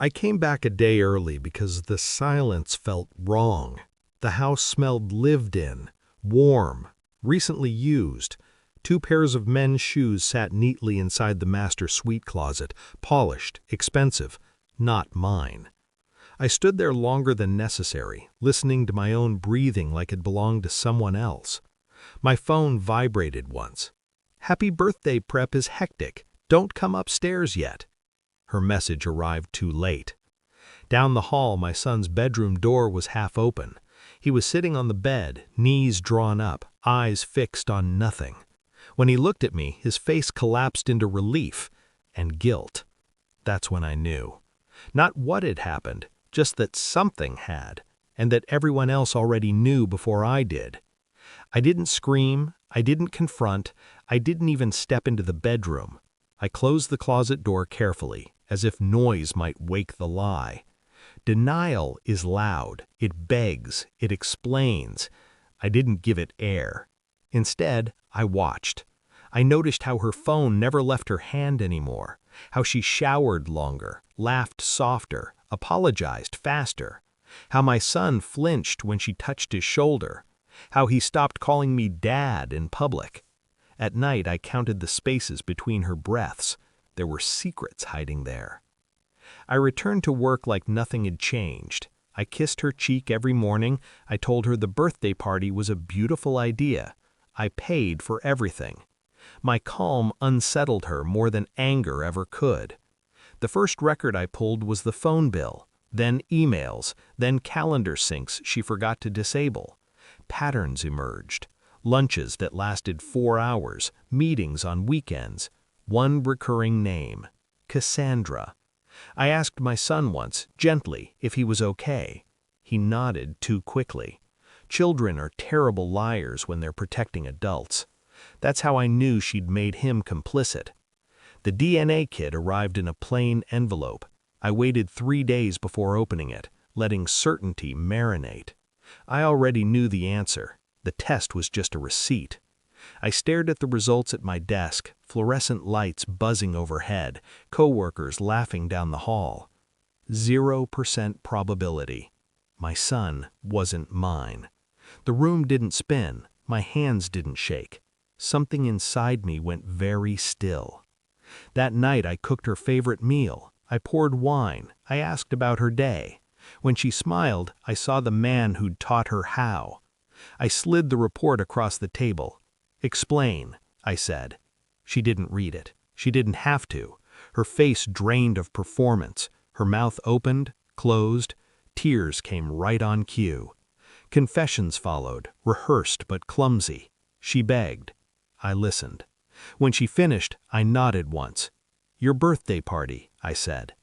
I came back a day early because the silence felt wrong. The house smelled lived in, warm, recently used. Two pairs of men's shoes sat neatly inside the master suite closet, polished, expensive, not mine. I stood there longer than necessary, listening to my own breathing like it belonged to someone else. My phone vibrated once. "Happy birthday prep is hectic. Don't come upstairs yet." Her message arrived too late. Down the hall, my son's bedroom door was half open. He was sitting on the bed, knees drawn up, eyes fixed on nothing. When he looked at me, his face collapsed into relief and guilt. That's when I knew. Not what had happened, just that something had, and that everyone else already knew before I did. I didn't scream, I didn't confront, I didn't even step into the bedroom. I closed the closet door carefully, as if noise might wake the lie. Denial is loud, it begs, it explains. I didn't give it air. Instead, I watched. I noticed how her phone never left her hand anymore, how she showered longer, laughed softer, apologized faster, how my son flinched when she touched his shoulder, how he stopped calling me dad in public. At night, I counted the spaces between her breaths. There were secrets hiding there. I returned to work like nothing had changed. I kissed her cheek every morning. I told her the birthday party was a beautiful idea. I paid for everything. My calm unsettled her more than anger ever could. The first record I pulled was the phone bill, then emails, then calendar syncs she forgot to disable. Patterns emerged. Lunches that lasted 4 hours, meetings on weekends. One recurring name, Cassandra. I asked my son once, gently, if he was okay. He nodded too quickly. Children are terrible liars when they're protecting adults. That's how I knew she'd made him complicit. The DNA kit arrived in a plain envelope. I waited 3 days before opening it, letting certainty marinate. I already knew the answer. The test was just a receipt. I stared at the results at my desk, fluorescent lights buzzing overhead, coworkers laughing down the hall. 0% probability. My son wasn't mine. The room didn't spin. My hands didn't shake. Something inside me went very still. That night I cooked her favorite meal. I poured wine. I asked about her day. When she smiled, I saw the man who'd taught her how. I slid the report across the table. "Explain," I said. She didn't read it. She didn't have to. Her face drained of performance. Her mouth opened, closed. Tears came right on cue. Confessions followed, rehearsed but clumsy. She begged. I listened. When she finished, I nodded once. "Your birthday party," I said.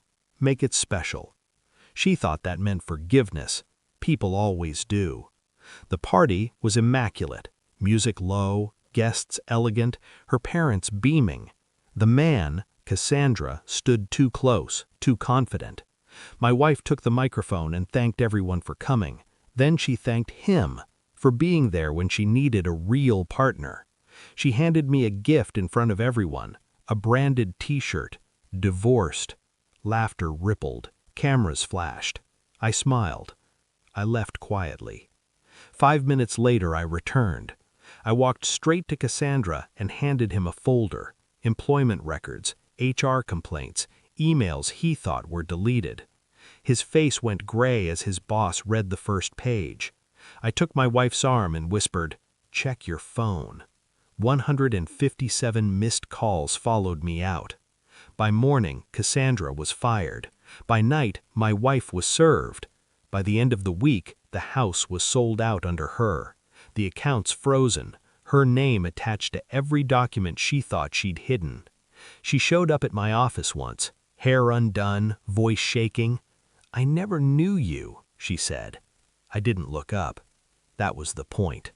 "Make it special." She thought that meant forgiveness. People always do. The party was immaculate. Music low, guests elegant, her parents beaming. The man, Cassandra, stood too close, too confident. My wife took the microphone and thanked everyone for coming. Then she thanked him for being there when she needed a real partner. She handed me a gift in front of everyone, a branded t-shirt, "Divorced." Laughter rippled, cameras flashed. I smiled. I left quietly. 5 minutes later I returned. I walked straight to Cassandra and handed him a folder, employment records, HR complaints, emails he thought were deleted. His face went gray as his boss read the first page. I took my wife's arm and whispered, "Check your phone." 157 missed calls followed me out. By morning, Cassandra was fired. By night, my wife was served. By the end of the week, the house was sold out under her. The accounts frozen, her name attached to every document she thought she'd hidden. She showed up at my office once, hair undone, voice shaking. "I never knew you," she said. I didn't look up. That was the point.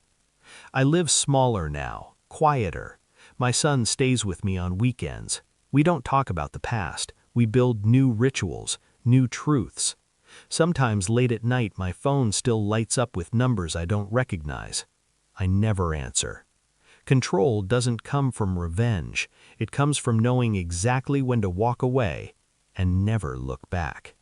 I live smaller now, quieter. My son stays with me on weekends. We don't talk about the past. We build new rituals, new truths. Sometimes late at night my phone still lights up with numbers I don't recognize. I never answer. Control doesn't come from revenge. It comes from knowing exactly when to walk away and never look back.